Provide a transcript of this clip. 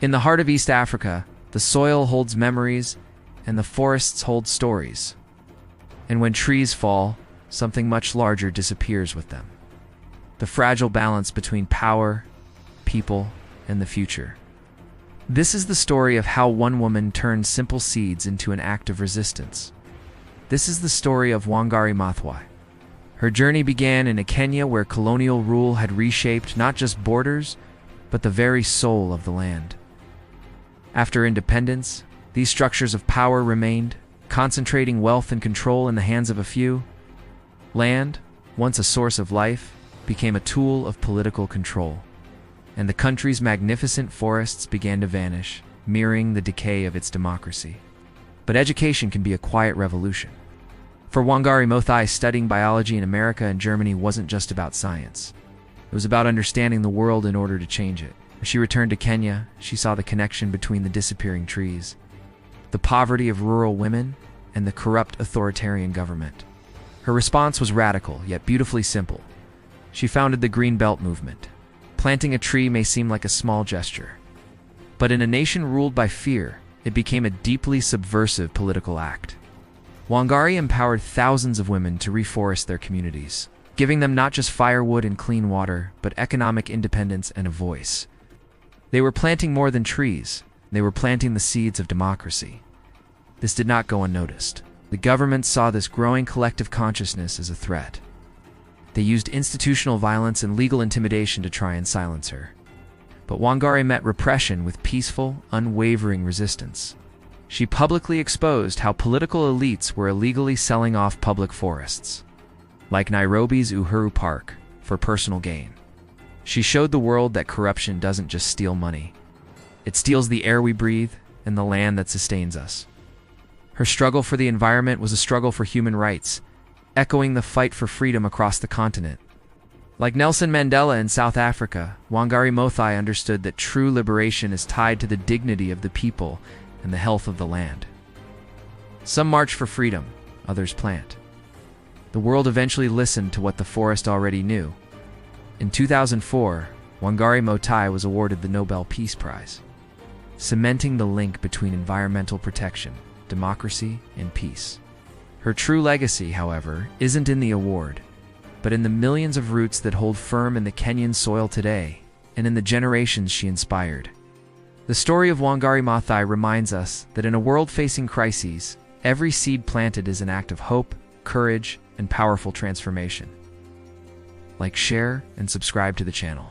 In the heart of East Africa, the soil holds memories and the forests hold stories. And when trees fall, something much larger disappears with them. The fragile balance between power, people, and the future. This is the story of how one woman turned simple seeds into an act of resistance. This is the story of Wangari Maathai. Her journey began in a Kenya where colonial rule had reshaped not just borders, but the very soul of the land. After independence, these structures of power remained, concentrating wealth and control in the hands of a few. Land, once a source of life, became a tool of political control, and the country's magnificent forests began to vanish, mirroring the decay of its democracy. But education can be a quiet revolution. For Wangari Maathai, studying biology in America and Germany wasn't just about science. It was about understanding the world in order to change it. As she returned to Kenya, she saw the connection between the disappearing trees, the poverty of rural women, and the corrupt authoritarian government. Her response was radical, yet beautifully simple. She founded the Green Belt movement. Planting a tree may seem like a small gesture, but in a nation ruled by fear, it became a deeply subversive political act. Wangari empowered thousands of women to reforest their communities, giving them not just firewood and clean water, but economic independence and a voice. They were planting more than trees. They were planting the seeds of democracy. This did not go unnoticed. The government saw this growing collective consciousness as a threat. They used institutional violence and legal intimidation to try and silence her. But Wangari met repression with peaceful, unwavering resistance. She publicly exposed how political elites were illegally selling off public forests, like Nairobi's Uhuru Park, for personal gain. She showed the world that corruption doesn't just steal money. It steals the air we breathe and the land that sustains us. Her struggle for the environment was a struggle for human rights, echoing the fight for freedom across the continent. Like Nelson Mandela in South Africa, Wangari Maathai understood that true liberation is tied to the dignity of the people and the health of the land. Some march for freedom, others plant. The world eventually listened to what the forest already knew. In 2004, Wangari Maathai was awarded the Nobel Peace Prize, cementing the link between environmental protection, democracy, and peace. Her true legacy, however, isn't in the award, but in the millions of roots that hold firm in the Kenyan soil today, and in the generations she inspired. The story of Wangari Maathai reminds us that in a world facing crises, every seed planted is an act of hope, courage, and powerful transformation. Like, share, and subscribe to the channel.